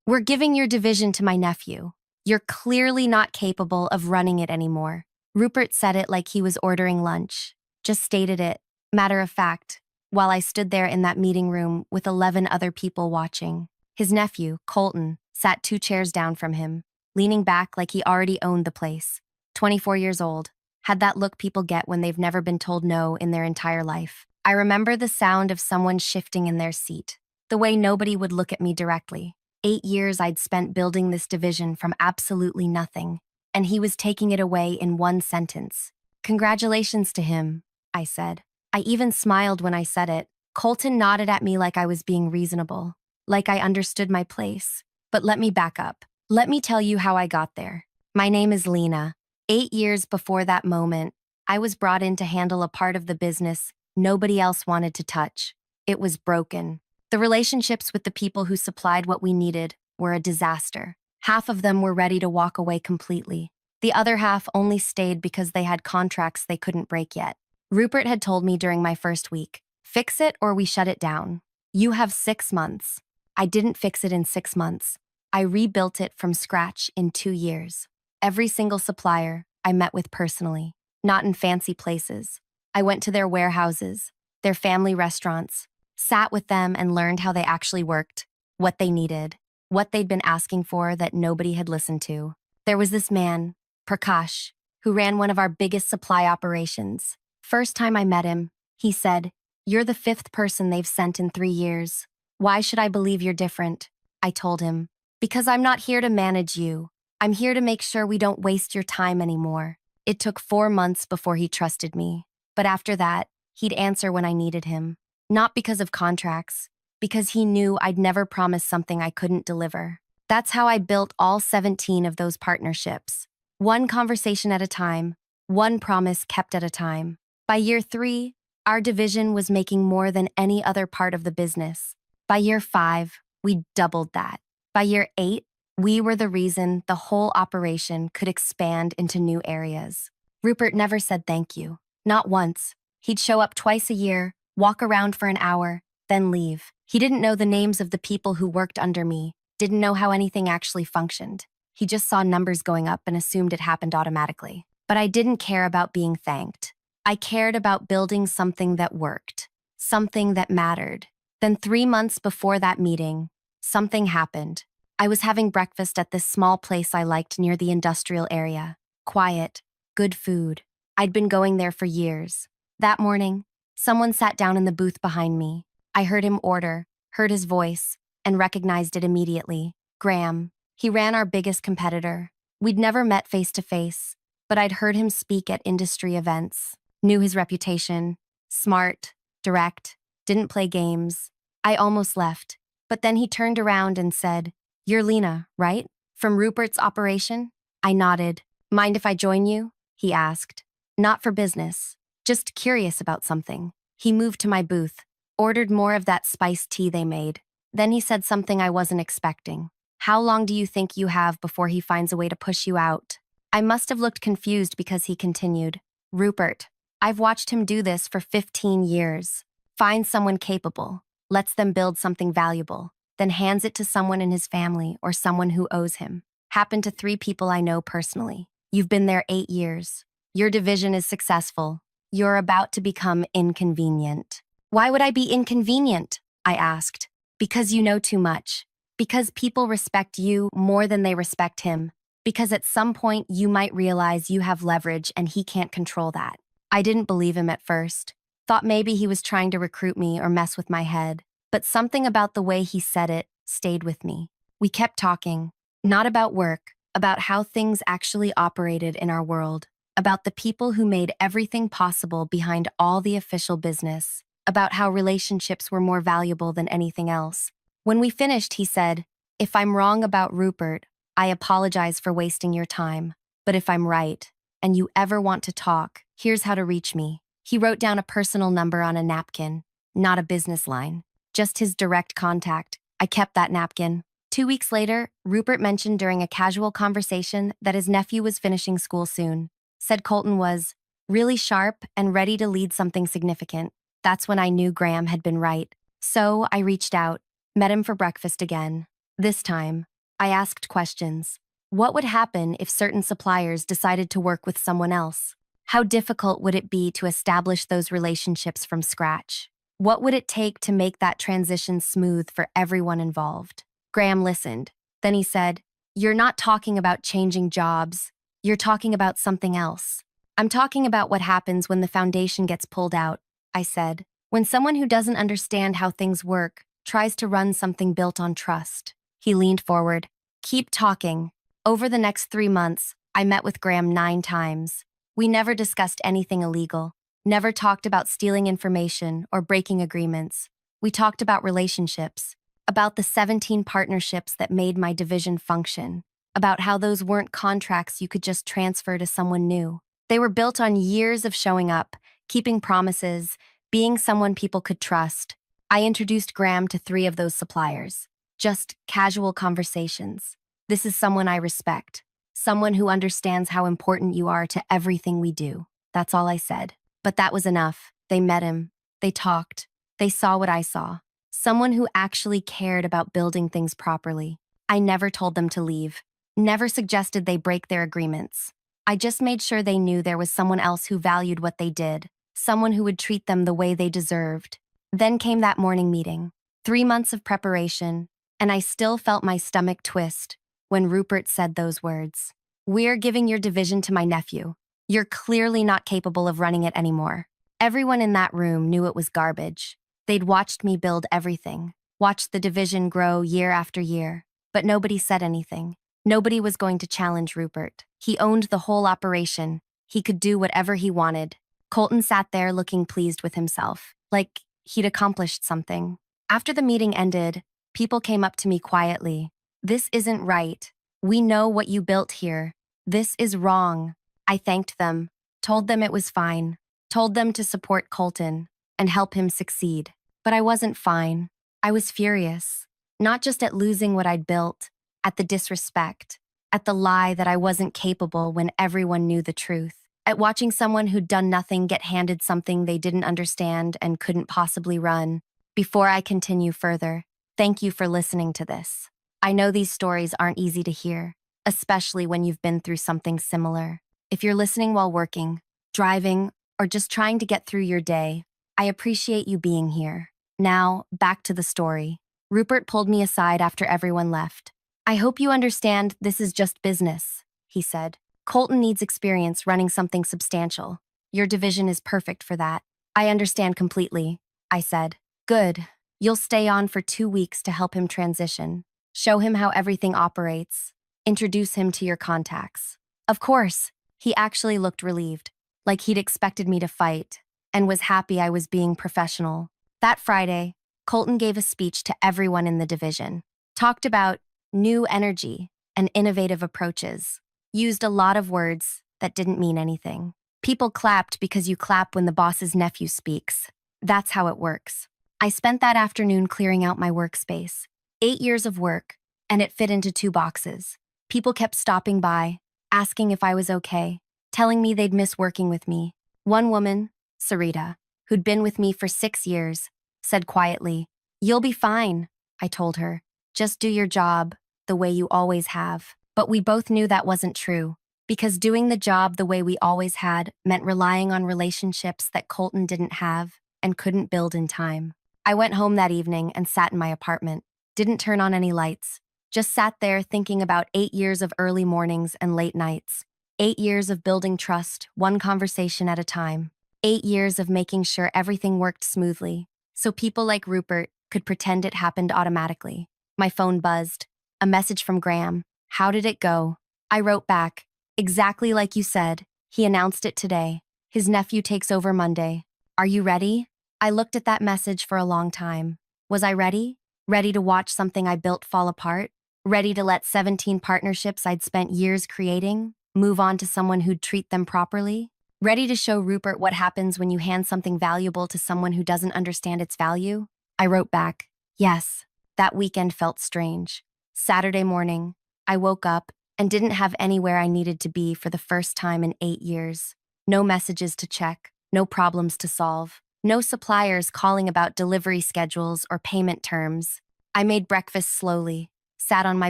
"We're giving your division to my nephew. You're clearly not capable of running it anymore." Rupert said it like he was ordering lunch, just stated it, matter of fact, while I stood there in that meeting room with 11 other people watching. His nephew, Colton, sat 2 chairs down from him, leaning back like he already owned the place. 24 years old, had that look people get when they've never been told no in their entire life. I remember the sound of someone shifting in their seat, the way nobody would look at me directly. 8 years I'd spent building this division from absolutely nothing, and he was taking it away in one sentence. "Congratulations to him," I said. I even smiled when I said it. Colton nodded at me like I was being reasonable, like I understood my place. But let me back up. Let me tell you how I got there. My name is Leena. 8 years before that moment, I was brought in to handle a part of the business nobody else wanted to touch. It was broken. The relationships with the people who supplied what we needed were a disaster. Half of them were ready to walk away completely. The other half only stayed because they had contracts they couldn't break yet. Rupert had told me during my first week, "Fix it or we shut it down. You have 6 months." I didn't fix it in 6 months. I rebuilt it from scratch in 2 years. Every single supplier I met with personally, not in fancy places. I went to their warehouses, their family restaurants, sat with them and learned how they actually worked, what they needed, what they'd been asking for that nobody had listened to. There was this man, Prakash, who ran one of our biggest supply operations. First time I met him, he said, "You're the 5th person they've sent in 3 years. Why should I believe you're different?" I told him, "Because I'm not here to manage you. I'm here to make sure we don't waste your time anymore." It took 4 months before he trusted me, but after that, he'd answer when I needed him. Not because of contracts, because he knew I'd never promise something I couldn't deliver. That's how I built all 17 of those partnerships. One conversation at a time, one promise kept at a time. By year 3, our division was making more than any other part of the business. By year 5, we doubled that. By year 8, we were the reason the whole operation could expand into new areas. Rupert never said thank you. Not once. He'd show up twice a year, walk around for an hour, then leave. He didn't know the names of the people who worked under me, didn't know how anything actually functioned. He just saw numbers going up and assumed it happened automatically. But I didn't care about being thanked. I cared about building something that worked, something that mattered. Then 3 months before that meeting, something happened. I was having breakfast at this small place I liked near the industrial area. Quiet, good food. I'd been going there for years. That morning, someone sat down in the booth behind me. I heard him order, heard his voice, and recognized it immediately. Graham. He ran our biggest competitor. We'd never met face to face, but I'd heard him speak at industry events. Knew his reputation. Smart, direct, didn't play games. I almost left, but then he turned around and said, "You're Leena, right? From Rupert's operation?" I nodded. "Mind if I join you?" he asked. Not for business, just curious about something. He moved to my booth, ordered more of that spiced tea they made. Then he said something I wasn't expecting. "How long do you think you have before he finds a way to push you out?" I must have looked confused because he continued, "Rupert, I've watched him do this for 15 years. Finds someone capable, lets them build something valuable, then hands it to someone in his family or someone who owes him. Happened to 3 people I know personally. You've been there 8 years. Your division is successful. You're about to become inconvenient." "Why would I be inconvenient?" I asked. "Because you know too much. Because people respect you more than they respect him. Because at some point you might realize you have leverage and he can't control that." I didn't believe him at first. Thought maybe he was trying to recruit me or mess with my head. But something about the way he said it stayed with me. We kept talking, not about work, about how things actually operated in our world, about the people who made everything possible behind all the official business, about how relationships were more valuable than anything else. When we finished, he said, "If I'm wrong about Rupert, I apologize for wasting your time. But if I'm right, and you ever want to talk, here's how to reach me." He wrote down a personal number on a napkin, not a business line, just his direct contact. I kept that napkin. 2 weeks later, Rupert mentioned during a casual conversation that his nephew was finishing school soon. Said Colton was really sharp and ready to lead something significant. That's when I knew Graham had been right. So I reached out, met him for breakfast again. This time, I asked questions. What would happen if certain suppliers decided to work with someone else? How difficult would it be to establish those relationships from scratch? What would it take to make that transition smooth for everyone involved? Graham listened. Then he said, "You're not talking about changing jobs. You're talking about something else." "I'm talking about what happens when the foundation gets pulled out," I said. "When someone who doesn't understand how things work tries to run something built on trust." He leaned forward. "Keep talking." Over the next 3 months, I met with Graham 9 times. We never discussed anything illegal, never talked about stealing information or breaking agreements. We talked about relationships, about the 17 partnerships that made my division function, about how those weren't contracts you could just transfer to someone new. They were built on years of showing up, keeping promises, being someone people could trust. I introduced Graham to 3 of those suppliers. Just casual conversations. "This is someone I respect. Someone who understands how important you are to everything we do." That's all I said. But that was enough. They met him. They talked. They saw what I saw. Someone who actually cared about building things properly. I never told them to leave. Never suggested they break their agreements. I just made sure they knew there was someone else who valued what they did. Someone who would treat them the way they deserved. Then came that morning meeting. 3 months of preparation, and I still felt my stomach twist when Rupert said those words. "We're giving your division to my nephew. You're clearly not capable of running it anymore." Everyone in that room knew it was garbage. They'd watched me build everything, watched the division grow year after year, but nobody said anything. Nobody was going to challenge Rupert. He owned the whole operation. He could do whatever he wanted. Colton sat there looking pleased with himself, like he'd accomplished something. After the meeting ended, people came up to me quietly. "This isn't right. We know what you built here. This is wrong." I thanked them, told them it was fine, told them to support Colton and help him succeed. But I wasn't fine. I was furious, not just at losing what I'd built, at the disrespect, at the lie that I wasn't capable when everyone knew the truth, at watching someone who'd done nothing get handed something they didn't understand and couldn't possibly run. Before I continue further, thank you for listening to this. I know these stories aren't easy to hear, especially when you've been through something similar. If you're listening while working, driving, or just trying to get through your day, I appreciate you being here. Now, back to the story. Rupert pulled me aside after everyone left. "I hope you understand this is just business," he said. "Colton needs experience running something substantial. Your division is perfect for that." "I understand completely," I said. "Good. You'll stay on for 2 weeks to help him transition. Show him how everything operates. Introduce him to your contacts." "Of course." He actually looked relieved, like he'd expected me to fight, and was happy I was being professional. That Friday, Colton gave a speech to everyone in the division. Talked about new energy and innovative approaches. Used a lot of words that didn't mean anything. People clapped because you clap when the boss's nephew speaks. That's how it works. I spent that afternoon clearing out my workspace. 8 years of work, and it fit into 2 boxes. People kept stopping by, asking if I was okay, telling me they'd miss working with me. One woman, Sarita, who'd been with me for 6 years, said quietly, "You'll be fine," I told her. "Just do your job, the way you always have." But we both knew that wasn't true, because doing the job the way we always had meant relying on relationships that Colton didn't have and couldn't build in time. I went home that evening and sat in my apartment. Didn't turn on any lights. Just sat there thinking about 8 years of early mornings and late nights. 8 years of building trust, one conversation at a time. 8 years of making sure everything worked smoothly, so people like Rupert could pretend it happened automatically. My phone buzzed. A message from Graham. "How did it go?" I wrote back, "Exactly like you said. He announced it today. His nephew takes over Monday. Are you ready?" I looked at that message for a long time. Was I ready? Ready to watch something I built fall apart? Ready to let 17 partnerships I'd spent years creating move on to someone who'd treat them properly? Ready to show Rupert what happens when you hand something valuable to someone who doesn't understand its value? I wrote back, "Yes." That weekend felt strange. Saturday morning, I woke up and didn't have anywhere I needed to be for the first time in 8 years. No messages to check, no problems to solve, no suppliers calling about delivery schedules or payment terms. I made breakfast slowly, sat on my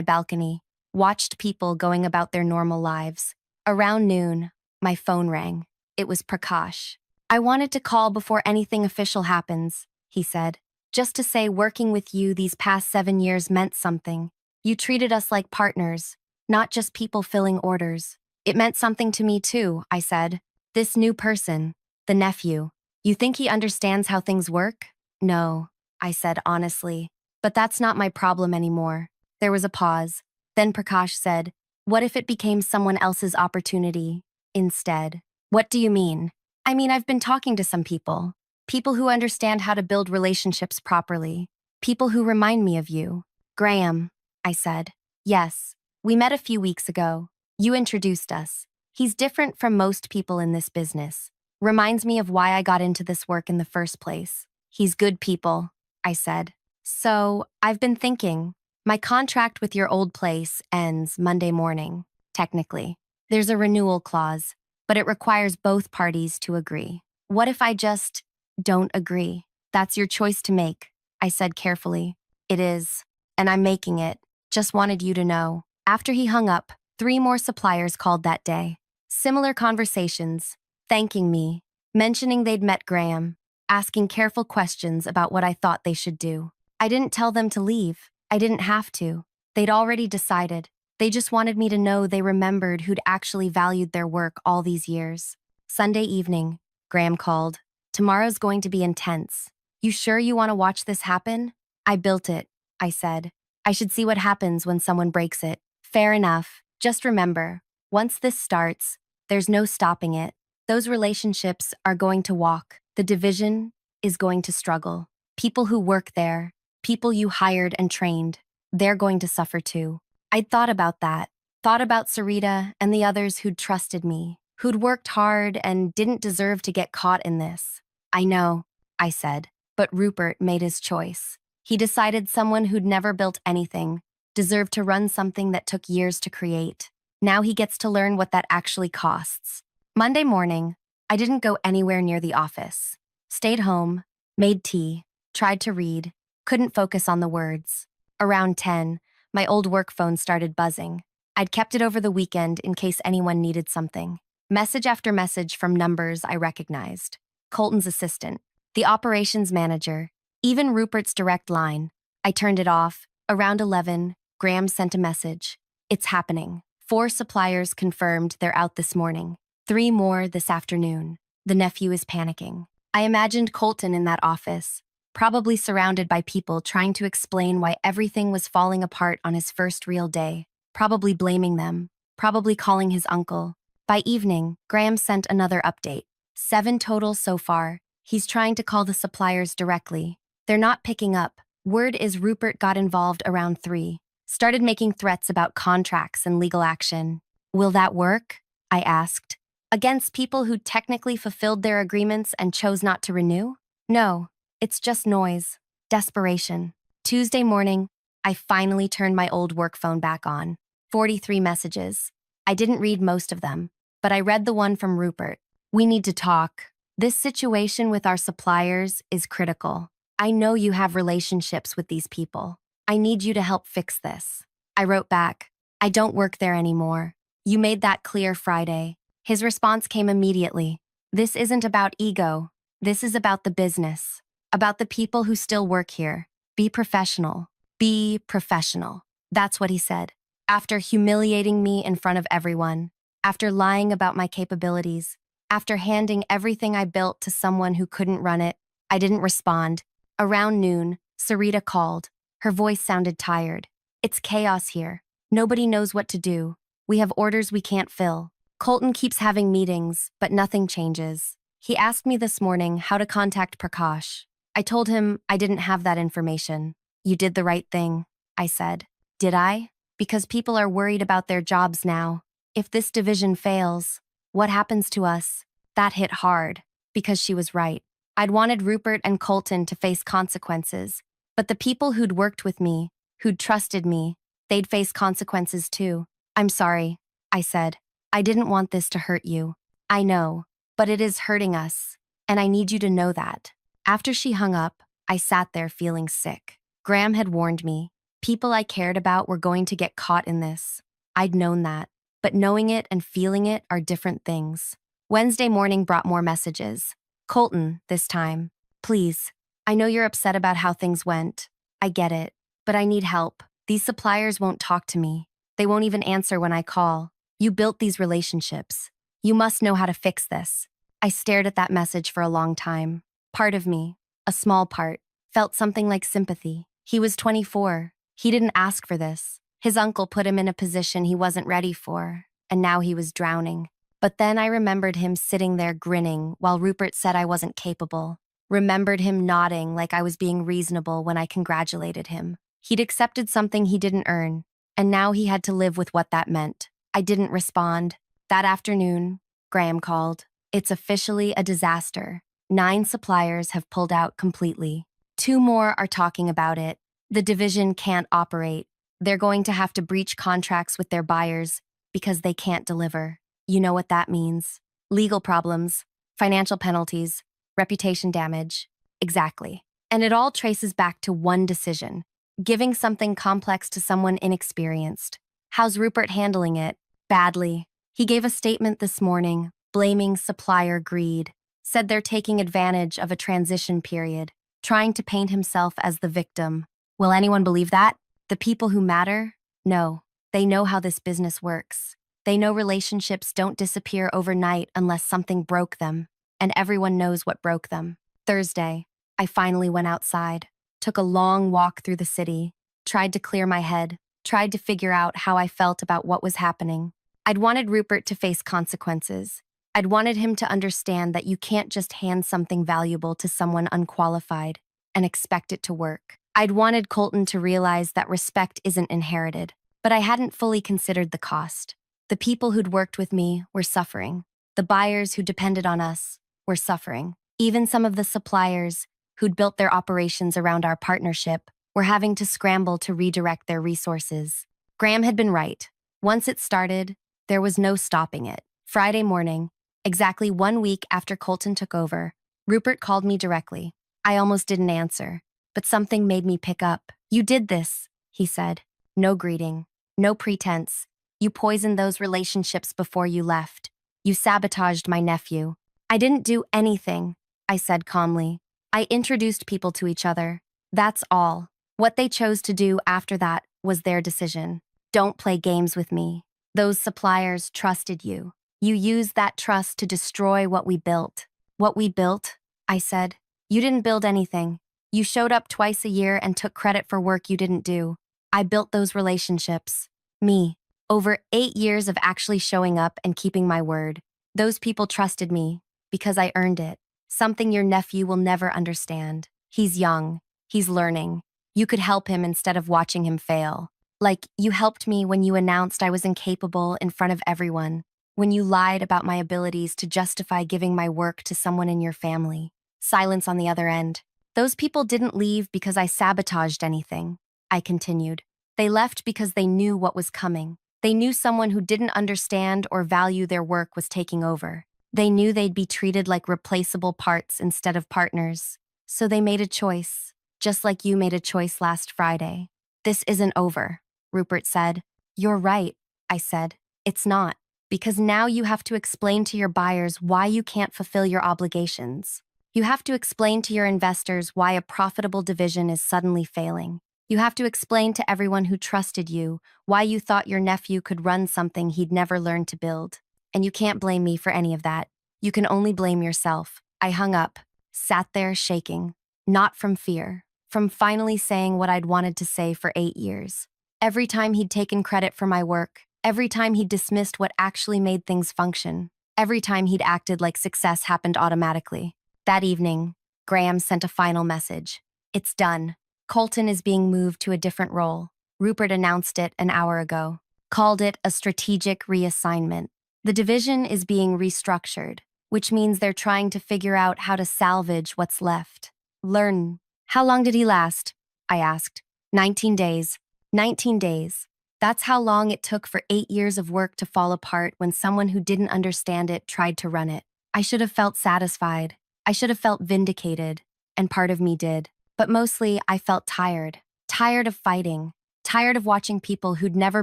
balcony, watched people going about their normal lives. Around noon, my phone rang. It was Prakash. "I wanted to call before anything official happens," he said. "Just to say working with you these past 7 years meant something. You treated us like partners, not just people filling orders." "It meant something to me too," I said. "This new person, the nephew, you think he understands how things work?" "No," I said honestly. "But that's not my problem anymore." There was a pause. Then Prakash said, "What if it became someone else's opportunity instead?" "What do you mean?" "I mean, I've been talking to some people. People who understand how to build relationships properly. People who remind me of you." "Graham," I said. "Yes. We met a few weeks ago. You introduced us. He's different from most people in this business. Reminds me of why I got into this work in the first place. He's good people," I said. "So, I've been thinking. My contract with your old place ends Monday morning, technically. There's a renewal clause, but it requires both parties to agree. What if I just don't agree?" "That's your choice to make," I said carefully. "It is, and I'm making it. Just wanted you to know." After he hung up, 3 more suppliers called that day. Similar conversations, thanking me, mentioning they'd met Graham, asking careful questions about what I thought they should do. I didn't tell them to leave. I didn't have to. They'd already decided. They just wanted me to know they remembered who'd actually valued their work all these years. Sunday evening, Graham called. "Tomorrow's going to be intense. You sure you want to watch this happen?" "I built it," I said. "I should see what happens when someone breaks it." "Fair enough. Just remember, once this starts, there's no stopping it. Those relationships are going to walk. The division is going to struggle. People who work there, people you hired and trained, they're going to suffer too." I'd thought about that. Thought about Sarita and the others who'd trusted me, who'd worked hard and didn't deserve to get caught in this. "I know," I said, but Rupert made his choice. He decided someone who'd never built anything deserved to run something that took years to create. Now he gets to learn what that actually costs. Monday morning, I didn't go anywhere near the office. Stayed home, made tea, tried to read, couldn't focus on the words. Around 10, my old work phone started buzzing. I'd kept it over the weekend in case anyone needed something. Message after message from numbers I recognized. Colton's assistant, the operations manager, even Rupert's direct line. I turned it off. Around 11, Graham sent a message. "It's happening. 4 suppliers confirmed they're out this morning. 3 more this afternoon. The nephew is panicking." I imagined Colton in that office, probably surrounded by people trying to explain why everything was falling apart on his first real day, probably blaming them, probably calling his uncle. By evening, Graham sent another update. 7 total so far. He's trying to call the suppliers directly. They're not picking up. Word is Rupert got involved around 3. Started making threats about contracts and legal action. "Will that work?" I asked. "Against people who technically fulfilled their agreements and chose not to renew?" "No. It's just noise. Desperation." Tuesday morning, I finally turned my old work phone back on. 43 messages. I didn't read most of them, but I read the one from Rupert. "We need to talk. This situation with our suppliers is critical. I know you have relationships with these people. I need you to help fix this." I wrote back, "I don't work there anymore. You made that clear Friday." His response came immediately. "This isn't about ego. This is about the business. About the people who still work here. Be professional. Be professional." That's what he said. After humiliating me in front of everyone, after lying about my capabilities, after handing everything I built to someone who couldn't run it, I didn't respond. Around noon, Sarita called. Her voice sounded tired. "It's chaos here. Nobody knows what to do. We have orders we can't fill. Colton keeps having meetings, but nothing changes. He asked me this morning how to contact Prakash. I told him I didn't have that information." "You did the right thing," I said. "Did I? Because people are worried about their jobs now. If this division fails, what happens to us?" That hit hard, because she was right. I'd wanted Rupert and Colton to face consequences, but the people who'd worked with me, who'd trusted me, they'd face consequences too. "I'm sorry," I said. "I didn't want this to hurt you. I know, but it is hurting us, and I need you to know that." After she hung up, I sat there feeling sick. Graham had warned me. People I cared about were going to get caught in this. I'd known that. But knowing it and feeling it are different things. Wednesday morning brought more messages. Colton, this time. Please. I know you're upset about how things went. I get it. But I need help. These suppliers won't talk to me. They won't even answer when I call. You built these relationships. You must know how to fix this. I stared at that message for a long time. Part of me, a small part, felt something like sympathy. He was 24. He didn't ask for this. His uncle put him in a position he wasn't ready for, and now he was drowning. But then I remembered him sitting there grinning while Rupert said I wasn't capable. Remembered him nodding like I was being reasonable when I congratulated him. He'd accepted something he didn't earn, and now he had to live with what that meant. I didn't respond. That afternoon, Graham called. It's officially a disaster. 9 suppliers have pulled out completely. 2 more are talking about it. The division can't operate. They're going to have to breach contracts with their buyers because they can't deliver. You know what that means. Legal problems, financial penalties, reputation damage. Exactly. And it all traces back to one decision: giving something complex to someone inexperienced. How's Rupert handling it? Badly. He gave a statement this morning, blaming supplier greed. Said they're taking advantage of a transition period, trying to paint himself as the victim. Will anyone believe that? The people who matter? No. They know how this business works. They know relationships don't disappear overnight unless something broke them, and everyone knows what broke them. Thursday, I finally went outside, took a long walk through the city, tried to clear my head, tried to figure out how I felt about what was happening. I'd wanted Rupert to face consequences. I'd wanted him to understand that you can't just hand something valuable to someone unqualified and expect it to work. I'd wanted Colton to realize that respect isn't inherited, but I hadn't fully considered the cost. The people who'd worked with me were suffering. The buyers who depended on us were suffering. Even some of the suppliers who'd built their operations around our partnership were having to scramble to redirect their resources. Graham had been right. Once it started, there was no stopping it. Friday morning, exactly 1 week after Colton took over, Rupert called me directly. I almost didn't answer, but something made me pick up. You did this, he said. No greeting, no pretense. You poisoned those relationships before you left. You sabotaged my nephew. I didn't do anything, I said calmly. I introduced people to each other. That's all. What they chose to do after that was their decision. Don't play games with me. Those suppliers trusted you. You used that trust to destroy what we built. What we built? I said. You didn't build anything. You showed up twice a year and took credit for work you didn't do. I built those relationships. Me. Over 8 years of actually showing up and keeping my word. Those people trusted me because I earned it. Something your nephew will never understand. He's young. He's learning. You could help him instead of watching him fail. Like, you helped me when you announced I was incapable in front of everyone. When you lied about my abilities to justify giving my work to someone in your family. Silence on the other end. Those people didn't leave because I sabotaged anything, I continued. They left because they knew what was coming. They knew someone who didn't understand or value their work was taking over. They knew they'd be treated like replaceable parts instead of partners. So they made a choice, just like you made a choice last Friday. This isn't over, Rupert said. You're right, I said. It's not. Because now you have to explain to your buyers why you can't fulfill your obligations. You have to explain to your investors why a profitable division is suddenly failing. You have to explain to everyone who trusted you why you thought your nephew could run something he'd never learned to build. And you can't blame me for any of that. You can only blame yourself. I hung up, sat there shaking. Not from fear, from finally saying what I'd wanted to say for 8 years. Every time he'd taken credit for my work, every time he'd dismissed what actually made things function, every time he'd acted like success happened automatically. That evening, Graham sent a final message. It's done. Colton is being moved to a different role. Rupert announced it an hour ago. Called it a strategic reassignment. The division is being restructured, which means they're trying to figure out how to salvage what's left. Learn. How long did he last? I asked. 19 days. 19 days. That's how long it took for 8 years of work to fall apart when someone who didn't understand it tried to run it. I should have felt satisfied. I should have felt vindicated, and part of me did. But mostly, I felt tired. Tired of fighting. Tired of watching people who'd never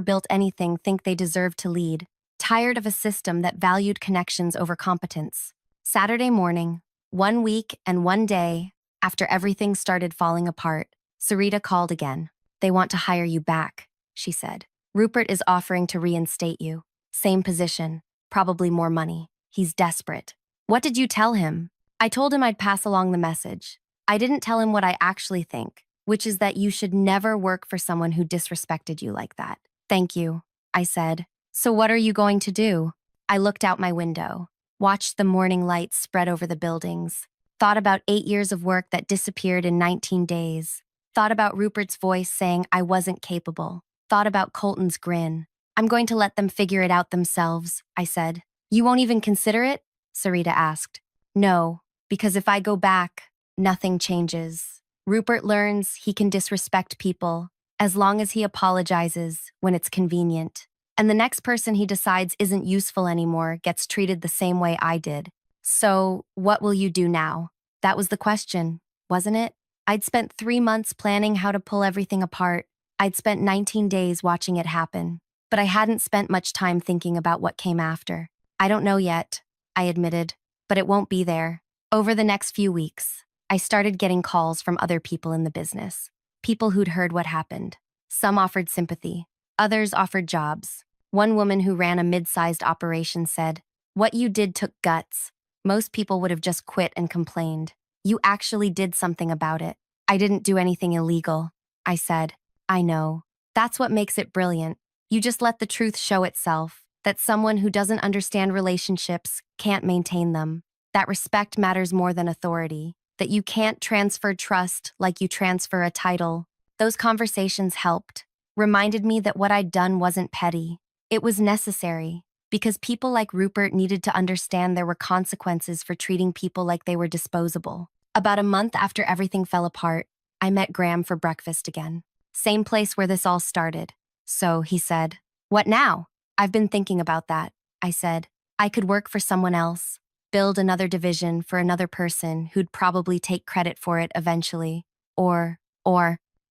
built anything think they deserved to lead. Tired of a system that valued connections over competence. Saturday morning, 1 week and 1 day after everything started falling apart, Sarita called again. "They want to hire you back," she said. "Rupert is offering to reinstate you. Same position, probably more money. He's desperate." "What did you tell him?" "I told him I'd pass along the message. I didn't tell him what I actually think, which is that you should never work for someone who disrespected you like that." "Thank you," I said. "So what are you going to do?" I looked out my window, watched the morning lights spread over the buildings, thought about 8 years of work that disappeared in 19 days, thought about Rupert's voice saying I wasn't capable, thought about Colton's grin. "I'm going to let them figure it out themselves," I said. "You won't even consider it?" Sarita asked. "No, because if I go back, nothing changes. Rupert learns he can disrespect people as long as he apologizes when it's convenient. And the next person he decides isn't useful anymore gets treated the same way I did. So, what will you do now?" That was the question, wasn't it? I'd spent 3 months planning how to pull everything apart. I'd spent 19 days watching it happen. But I hadn't spent much time thinking about what came after. "I don't know yet," I admitted, "but it won't be there." Over the next few weeks, I started getting calls from other people in the business. People who'd heard what happened. Some offered sympathy. Others offered jobs. One woman who ran a mid-sized operation said, "What you did took guts. Most people would have just quit and complained. You actually did something about it." "I didn't do anything illegal," I said. "I know. That's what makes it brilliant. You just let the truth show itself, that someone who doesn't understand relationships can't maintain them, that respect matters more than authority, that you can't transfer trust like you transfer a title." Those conversations helped, reminded me that what I'd done wasn't petty. It was necessary, because people like Rupert needed to understand there were consequences for treating people like they were disposable. About a month after everything fell apart, I met Graham for breakfast again. Same place where this all started. "So," he said, "what now?" "I've been thinking about that," I said. "I could work for someone else, build another division for another person who'd probably take credit for it eventually. Or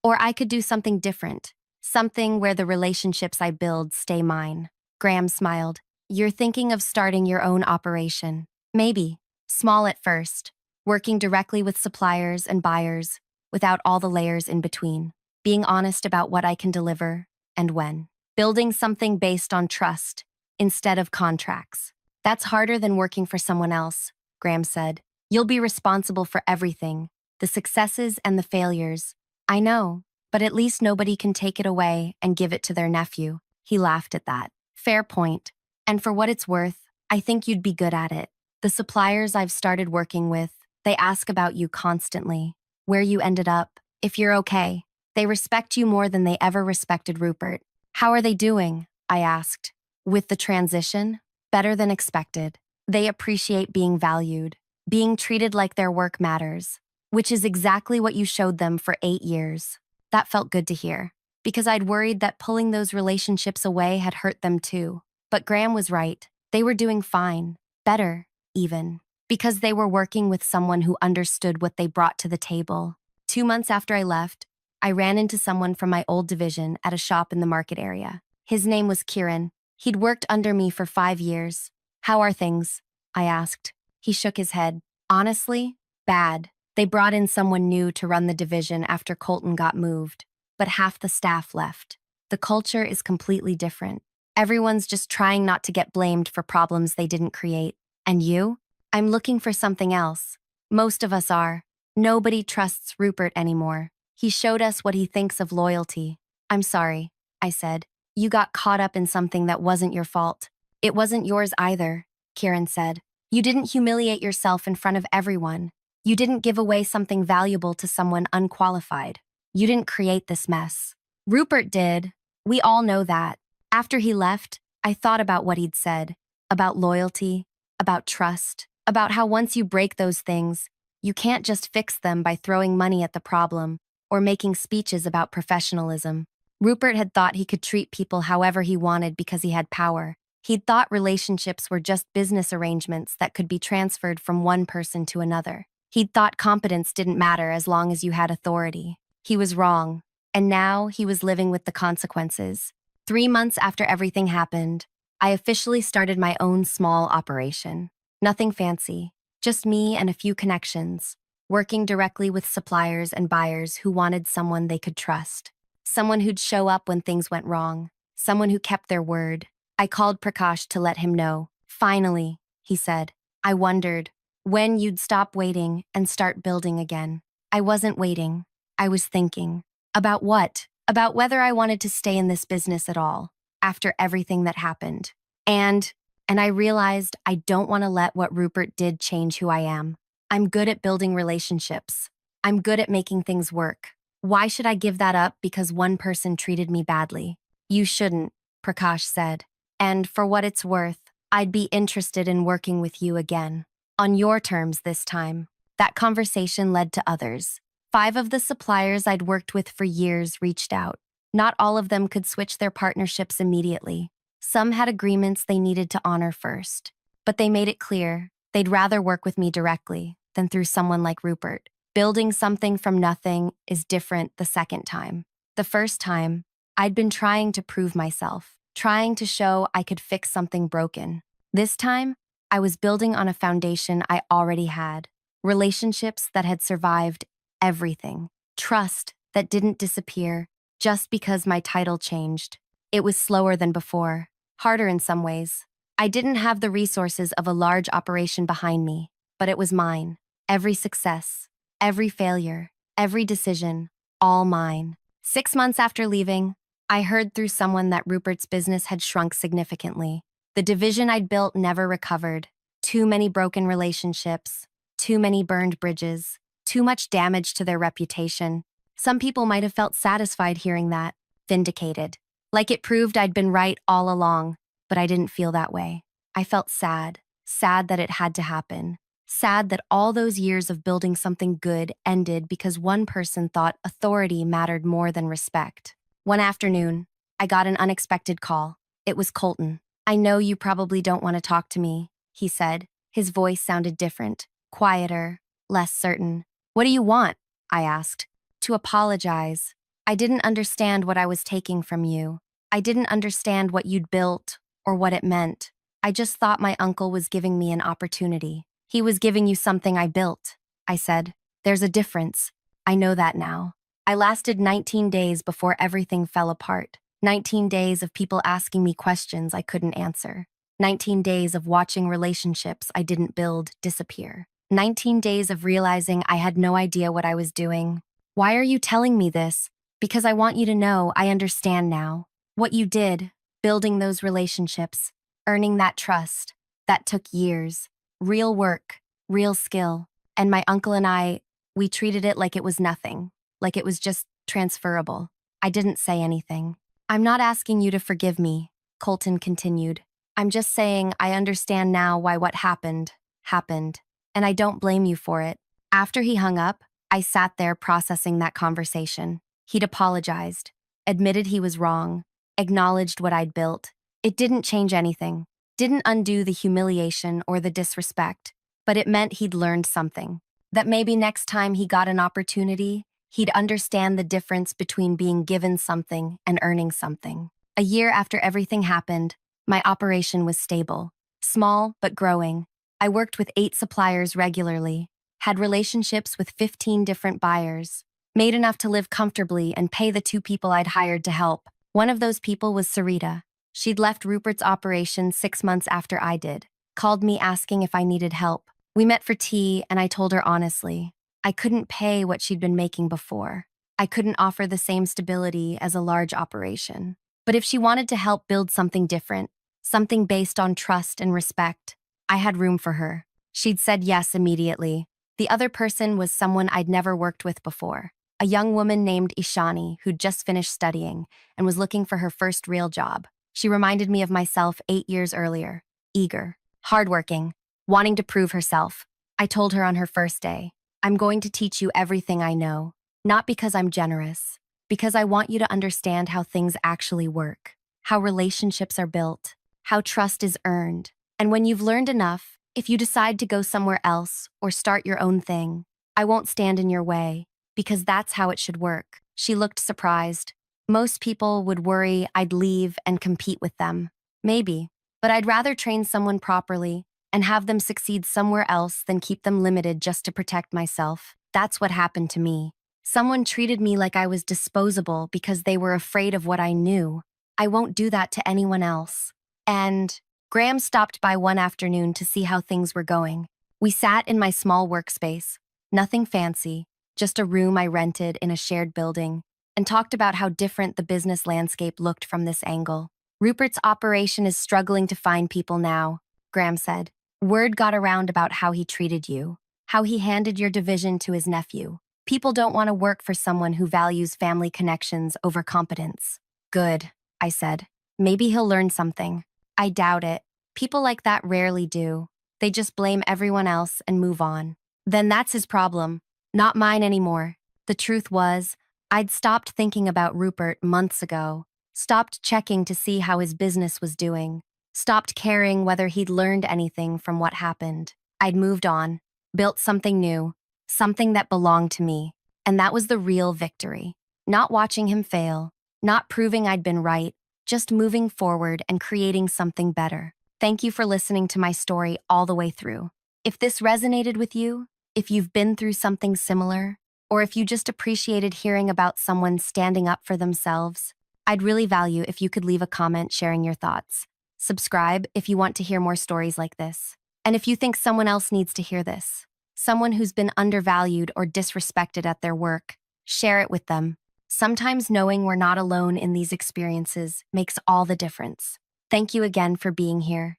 I could do something different. Something where the relationships I build stay mine." Graham smiled. "You're thinking of starting your own operation. Maybe. Small at first. Working directly with suppliers and buyers, without all the layers in between. Being honest about what I can deliver and when. Building something based on trust instead of contracts." "That's harder than working for someone else," Graham said. "You'll be responsible for everything, the successes and the failures." "I know. But at least nobody can take it away and give it to their nephew." He laughed at that. "Fair point. And for what it's worth, I think you'd be good at it. The suppliers I've started working with, they ask about you constantly. Where you ended up, if you're okay. They respect you more than they ever respected Rupert." "How are they doing?" I asked. "With the transition? Better than expected. They appreciate being valued, being treated like their work matters, which is exactly what you showed them for 8 years. That felt good to hear, because I'd worried that pulling those relationships away had hurt them too. But Graham was right. They were doing fine. Better, even. Because they were working with someone who understood what they brought to the table. 2 months after I left, I ran into someone from my old division at a shop in the market area. His name was Kieran. He'd worked under me for 5 years. "How are things?" I asked. He shook his head. "Honestly, bad. They brought in someone new to run the division after Colton got moved, but half the staff left. The culture is completely different. Everyone's just trying not to get blamed for problems they didn't create. And you?" "I'm looking for something else. Most of us are. Nobody trusts Rupert anymore. He showed us what he thinks of loyalty." "I'm sorry," I said. "You got caught up in something that wasn't your fault." "It wasn't yours either," Kieran said. "You didn't humiliate yourself in front of everyone. You didn't give away something valuable to someone unqualified. You didn't create this mess. Rupert did. We all know that." After he left, I thought about what he'd said, about loyalty, about trust, about how once you break those things, you can't just fix them by throwing money at the problem or making speeches about professionalism. Rupert had thought he could treat people however he wanted because he had power. He'd thought relationships were just business arrangements that could be transferred from one person to another. He'd thought competence didn't matter as long as you had authority. He was wrong, and now he was living with the consequences. 3 months after everything happened, I officially started my own small operation. Nothing fancy, just me and a few connections, working directly with suppliers and buyers who wanted someone they could trust. Someone who'd show up when things went wrong. Someone who kept their word. I called Prakash to let him know. Finally, he said. I wondered when you'd stop waiting and start building again. I wasn't waiting. I was thinking. About what? About whether I wanted to stay in this business at all, after everything that happened. And I realized I don't want to let what Rupert did change who I am. I'm good at building relationships. I'm good at making things work. Why should I give that up because one person treated me badly? You shouldn't, Prakash said. And for what it's worth, I'd be interested in working with you again. On your terms this time. That conversation led to others. 5 of the suppliers I'd worked with for years reached out. Not all of them could switch their partnerships immediately. Some had agreements they needed to honor first. But they made it clear they'd rather work with me directly than through someone like Rupert. Building something from nothing is different the second time. The first time, I'd been trying to prove myself, trying to show I could fix something broken. This time, I was building on a foundation I already had. Relationships that had survived everything. Trust that didn't disappear just because my title changed. It was slower than before, harder in some ways. I didn't have the resources of a large operation behind me, but it was mine. Every success, every failure, every decision, all mine. 6 months after leaving, I heard through someone that Rupert's business had shrunk significantly. The division I'd built never recovered. Too many broken relationships, too many burned bridges, too much damage to their reputation. Some people might have felt satisfied hearing that, vindicated. Like it proved I'd been right all along, but I didn't feel that way. I felt sad that it had to happen. Sad that all those years of building something good ended because one person thought authority mattered more than respect. One afternoon, I got an unexpected call. It was Colton. I know you probably don't want to talk to me, he said. His voice sounded different, quieter, less certain. What do you want? I asked. To apologize. I didn't understand what I was taking from you. I didn't understand what you'd built or what it meant. I just thought my uncle was giving me an opportunity. He was giving you something I built, I said. There's a difference. I know that now. I lasted 19 days before everything fell apart. 19 days of people asking me questions I couldn't answer. 19 days of watching relationships I didn't build disappear. 19 days of realizing I had no idea what I was doing. Why are you telling me this? Because I want you to know I understand now. What you did, building those relationships, earning that trust, that took years. Real work, real skill. And my uncle and I, we treated it like it was nothing, like it was just transferable. I didn't say anything. I'm not asking you to forgive me, Colton continued. I'm just saying I understand now why what happened, and I don't blame you for it. After he hung up, I sat there processing that conversation. He'd apologized, admitted he was wrong, acknowledged what I'd built. It didn't change anything, didn't undo the humiliation or the disrespect, but it meant he'd learned something. That maybe next time he got an opportunity, he'd understand the difference between being given something and earning something. A year after everything happened, my operation was stable, small but growing. I worked with 8 suppliers regularly, had relationships with 15 different buyers, made enough to live comfortably and pay the 2 people I'd hired to help. One of those people was Sarita. She'd left Rupert's operation 6 months after I did, called me asking if I needed help. We met for tea and I told her honestly, I couldn't pay what she'd been making before. I couldn't offer the same stability as a large operation. But if she wanted to help build something different, something based on trust and respect, I had room for her. She'd said yes immediately. The other person was someone I'd never worked with before, a young woman named Ishani who'd just finished studying and was looking for her first real job. She reminded me of myself 8 years earlier, eager, hardworking, wanting to prove herself. I told her on her first day, I'm going to teach you everything I know, not because I'm generous, because I want you to understand how things actually work, how relationships are built, how trust is earned. And when you've learned enough, if you decide to go somewhere else or start your own thing, I won't stand in your way, because that's how it should work. She looked surprised. Most people would worry I'd leave and compete with them. Maybe. But I'd rather train someone properly and have them succeed somewhere else than keep them limited just to protect myself. That's what happened to me. Someone treated me like I was disposable because they were afraid of what I knew. I won't do that to anyone else. And Graham stopped by one afternoon to see how things were going. We sat in my small workspace, nothing fancy, just a room I rented in a shared building, and talked about how different the business landscape looked from this angle. Rupert's operation is struggling to find people now, Graham said. Word got around about how he treated you, how he handed your division to his nephew. People don't want to work for someone who values family connections over competence. Good, I said. Maybe he'll learn something. I doubt it. People like that rarely do. They just blame everyone else and move on. Then that's his problem, not mine anymore. The truth was, I'd stopped thinking about Rupert months ago, stopped checking to see how his business was doing, stopped caring whether he'd learned anything from what happened. I'd moved on, built something new, something that belonged to me, and that was the real victory. Not watching him fail, not proving I'd been right, just moving forward and creating something better. Thank you for listening to my story all the way through. If this resonated with you, if you've been through something similar, or if you just appreciated hearing about someone standing up for themselves, I'd really value if you could leave a comment sharing your thoughts. Subscribe if you want to hear more stories like this. And if you think someone else needs to hear this, someone who's been undervalued or disrespected at their work, share it with them. Sometimes knowing we're not alone in these experiences makes all the difference. Thank you again for being here.